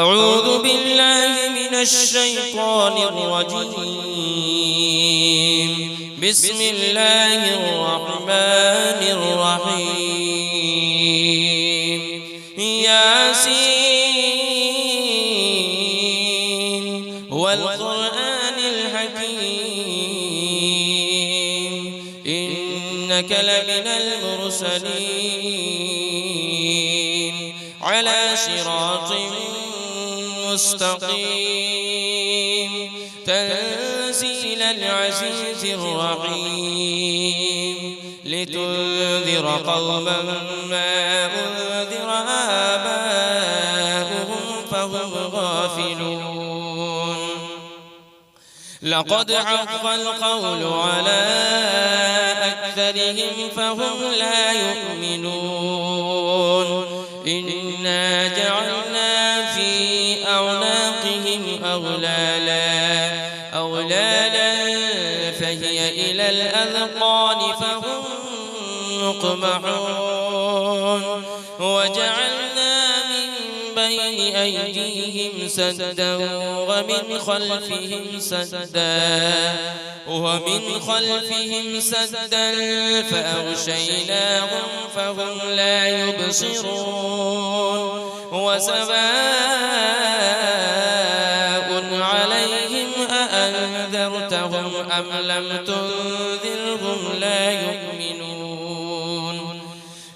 أعوذ بالله من الشيطان الرجيم. بسم الله الرحمن الرحيم. ياسين والقرآن الحكيم إنك لمن المرسلين على صراط مستقيم تنزيل العزيز الرحيم لتنذر قوما ما أنذر آباؤهم فهم غافلون. لقد حق القول على أكثرهم فهم لا يؤمنون. إنا جعلنا في أعناقهم أغلالا فهي إلى الأذقان فهم مقمحون. وجعلنا من بين أيديهم سدا ومن خلفهم سدا فأغشيناهم فهم لا يبصرون. وسواء عليهم أأنذرتهم أم لم تنذرهم لا يؤمنون.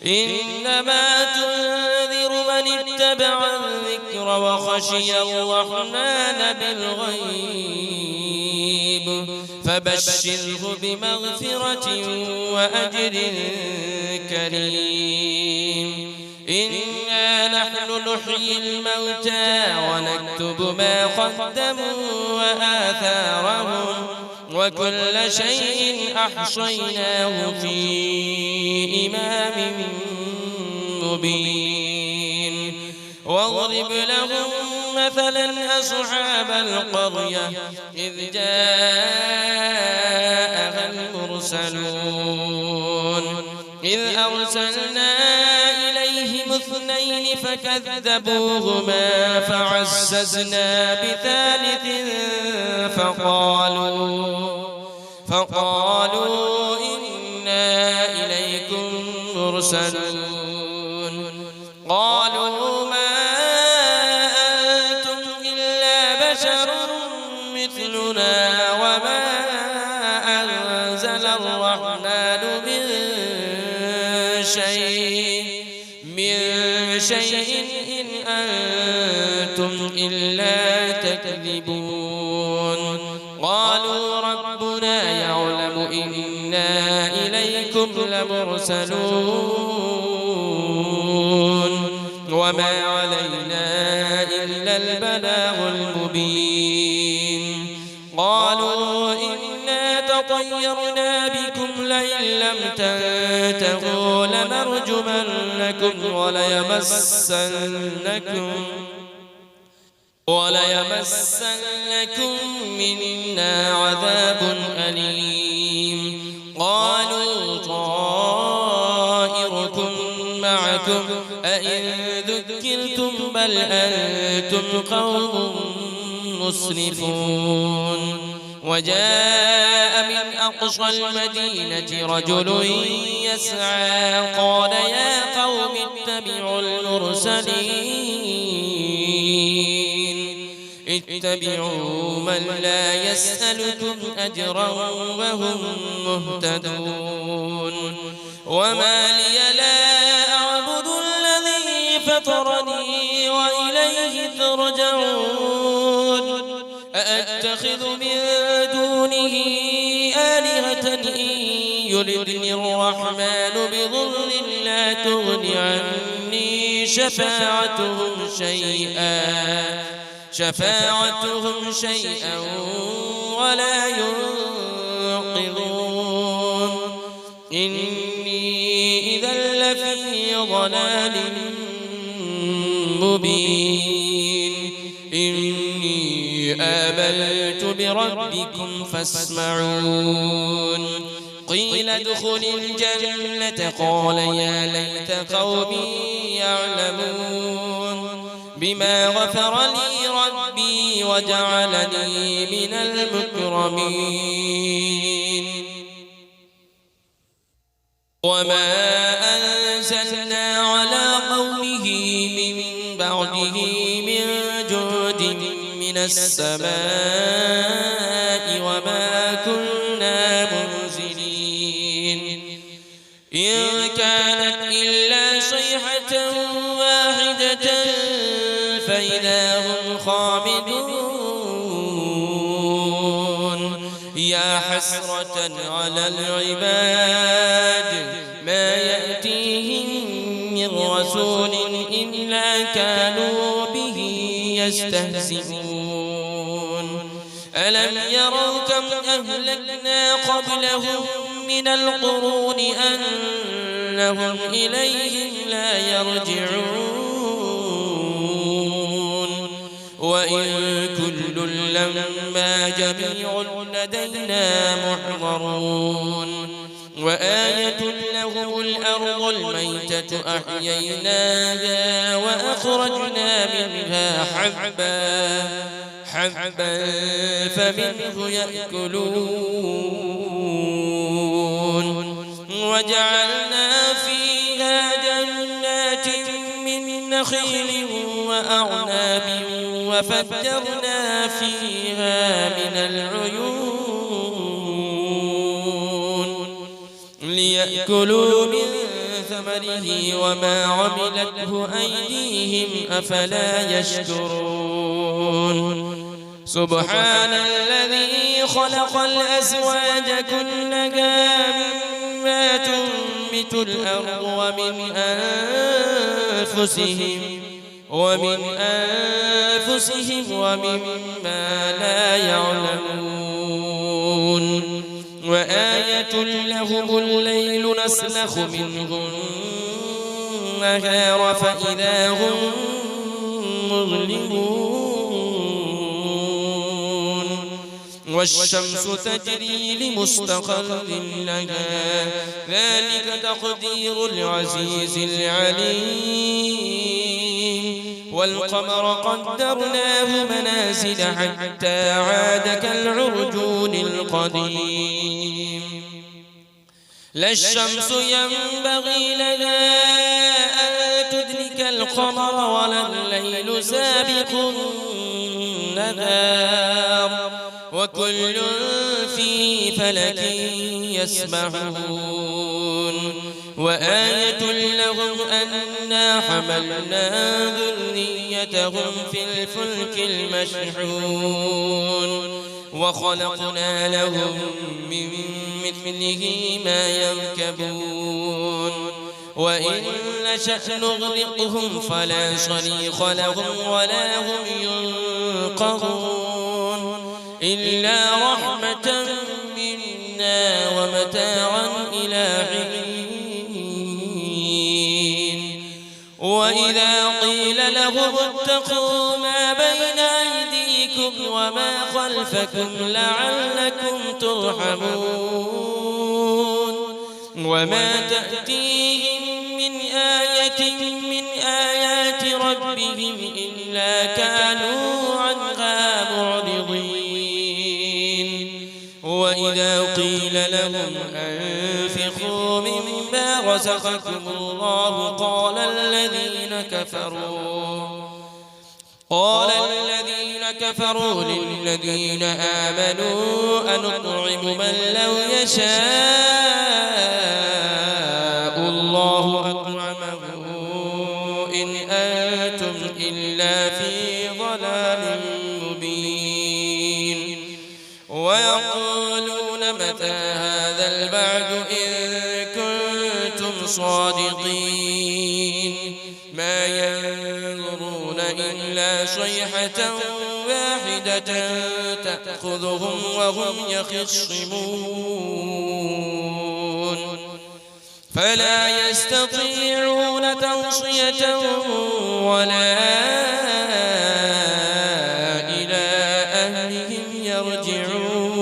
إنما تنذر من اتبع الذكر وخشي الرحمن بالغيب فبشره بمغفرة وأجر كريم. إنا نحن نحيي الموتى ونكتب ما قدموا وآثارهم وكل شيء أحصيناه في إمام مبين. واضرب لهم مثلا أصحاب القرية إذ جاءها المرسلون إذ أرسلنا إليهم اثنين فكذبوهما فعززنا بثالث فقالوا إنا إليكم مرسلون. قالوا ما أنتم إلا بشر مثلنا وما أنزل الرحمن من شيء إن أنتم إلا تكذبون. قالوا ربنا يعلم إنا إليكم لمرسلون وما علينا إلا البلاغ المبين. قالوا إنا تطيرنا بكم لئن لم تنتهوا لنرجمنكم وليمسنكم منا عذاب أليم. قالوا طائركم معكم أئن ذكرتم بل أنتم قوم مسرفون. وجاء من أقصى المدينة رجل يسعى قال يا قوم اتبعوا من لا يسألكم أجرا وهم مهتدون. وما لي لا أعبد الذي فطرني وإليه ترجعون. أأتخذ من دونه آلهة إن يردني الرحمن بضر لا تغن عني شفاعتهم شيئا ولا ينقذون. إني إذا لفي ضلال مبين. إني آمنت بربكم فاسمعون. قيل ادخل الجنة قال يا ليت قومي يعلمون. بما غفر لي ربي وجعلني من المكرمين وما أنزلنا على قومه من بعده من جود من السماء وما كنا منزلين إن كانت إلا صيحة واحدة فإذا هم خامدون يا حسرة على العباد ما يأتيهم من رسول إلا كانوا به يستهزئون ألم يروا كم أهلكنا قبلهم من القرون أنهم إليهم لا يرجعون وإن كل لما جميع لدينا محضرون وآية لهم الأرض الميتة أحييناها وأخرجنا منها حبا فمنه يأكلون وجعلنا فيها جنات من نخيل وأعناب وفجرنا فيها من العيون ليأكلوا من ثمره وما عملته أيديهم أفلا يشكرون سبحان الذي خلق الأزواج كلها مما تنبت الأرض ومن أنفسهم ومما لا يعلمون وآية لهم الليل نسلخ منه النهار فإذا هم مظلمون والشمس تجري لمستقر لها ذلك تقدير العزيز العليم والقمر قدرناه منازل حتى عاد كالعرجون القديم لا الشمس ينبغي لها أن تدرك القمر ولا الليل سابق النهار وكل في فلك يسبحون وآية لهم أنا حملنا ذريتهم في الفلك المشحون وخلقنا لهم من مثله ما يركبون وإن نشأ نغرقهم فلا صريخ لهم ولا هم ينقذون إلا رحمة منا ومتاعا إلى حين وإذا قيل لهم اتقوا ما بين أيديكم وما خلفكم لعلكم ترحمون وما تأتيهم من آية من آيات ربهم إلا كانوا عنها معرضين وإذا قيل لهم أنفقوا مما رزقكم الله قال الذين كفروا للذين آمنوا أنطعم من لو يشاء الله أطعمه إن أنتم إلا في ضلال مبين ويقولون متى هذا البعد إن كنتم صادقين ما ينظرون إلا صيحة واحدة تأخذهم وهم يخصمون فلا يستطيعون توصية ولا إلى أهلهم يرجعون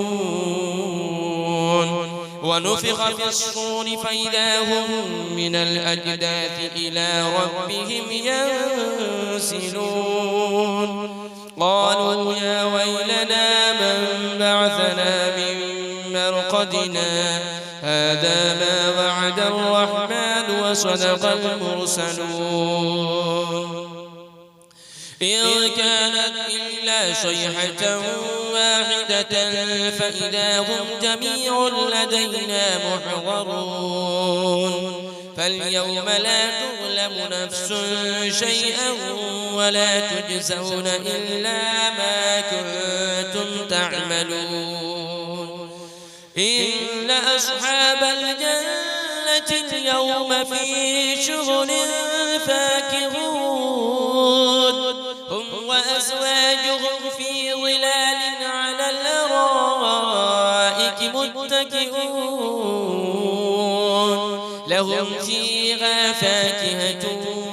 ونفخ في الصور فإذا هم من الأجداث إلى ربهم ينسلون قالوا يا ويلنا من بعثنا من مرقدنا هذا ما وعد الرحمن وصدق المرسلون إن كانت إلا صيحة واحدة فإذا هم جميع لدينا محضرون فاليوم لا تظلم نفس شيئا ولا تجزون إلا ما كنتم تعملون إن أصحاب الجنة اليوم في شغل فاكهون هم وأزواجهم في ظلال على الأرائك متكئون لهم فيها فاكهة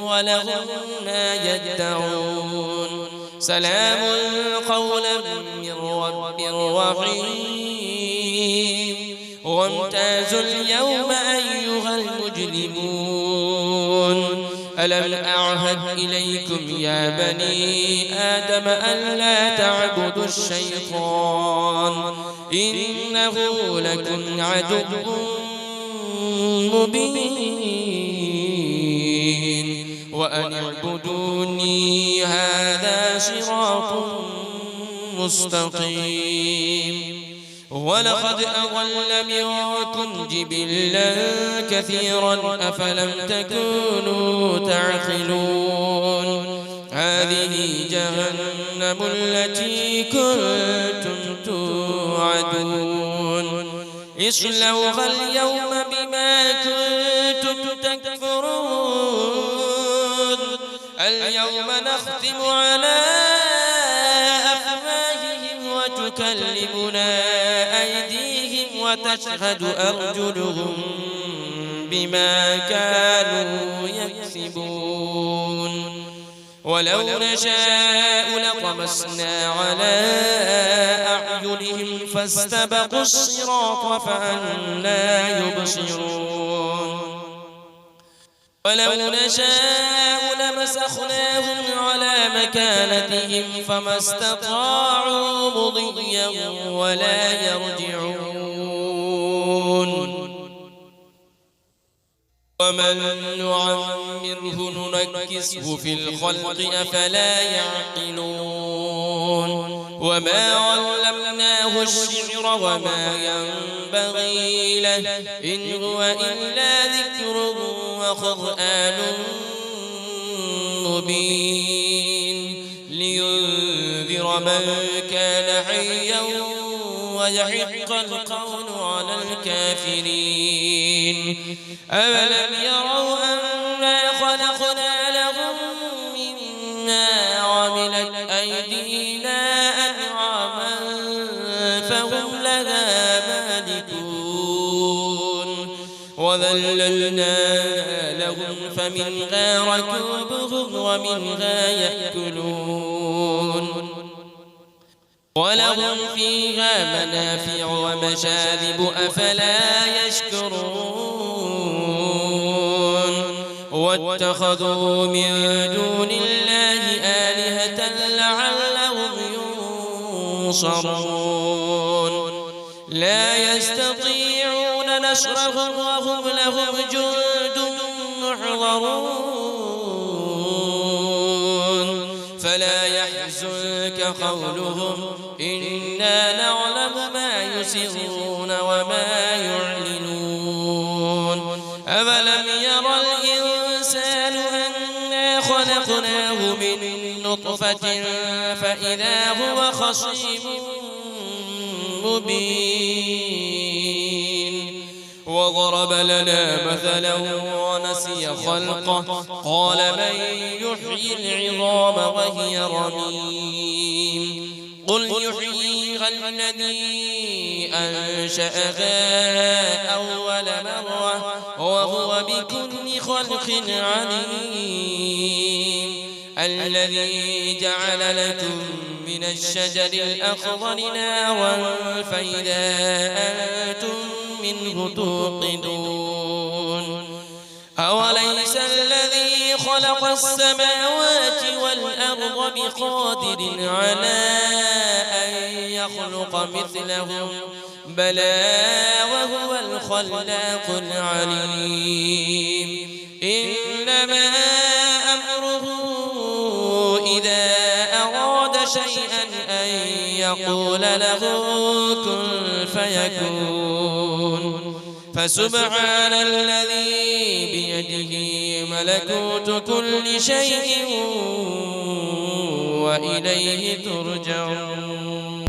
ولهم ما يدعون سلام قولا من رب رحيم وامتازوا اليوم أيها المجرمون ألم أعهد إليكم يا بني آدم ألا تعبدوا الشيطان إنه لكم عدو مبين وأن اعبدوني هذا صراط مستقيم ولقد أضل منكم جبلا كثيرا أفلم تكونوا تعقلون هذه جهنم التي كنتم توعدون اصلوها اليوم بما كنتم تكفرون اليوم نختم على أفواههم وتكلمنا أيديهم وتشهد أرجلهم بما كانوا يكسبون ولو نشاء لطمسنا على أعينهم فاستبقوا الصراط فأنى يبصرون ولو نشاء لمسخناهم على مكانتهم فما استطاعوا مضيا ولا يرجعون ومن نعمره ننكسه في الخلق أفلا يعقلون وما علمناه الشعر وما ينبغي له إن هو إلا ذكر وقرآن مبين لينذر من كان حيا ويحق القول على الكافرين أولم يروا أنا خلقنا لهم مما عملت أيدينا أنعاما فهم لها مالكون وذللناها لهم فمنها ركوبهم ومنها يأكلون ولهم فيها منافع ومشارب أفلا يشكرون واتخذوا من دون الله آلهة لعلهم ينصرون لا يستطيعون نصرهم وهم لهم جند محضرون فلا يحزنك قولهم إنا نعلم ما يسرون وما يعلنون أولم يرى الإنسان أنا خلقناه من نطفة فإذا هو خصيم مبين وضرب لنا مثلا ونسي خلقه قال من يحيي العظام وهي رميم قل يحييها الذي أنشأها أول مرة وهو بكل خلق عليم الذي جعل لكم من الشجر الأخضر نارا فإذا أنتم منه توقدون أوليس الذي خلق السماوات والأرض بقادر على أن يخلق مثلهم بلى وهو الخلاق العليم إنما أمره إذا أراد شيئا أن يقول له كن فيكون فسبحان الذي بيده ملكوت كل شيء وإليه ترجعون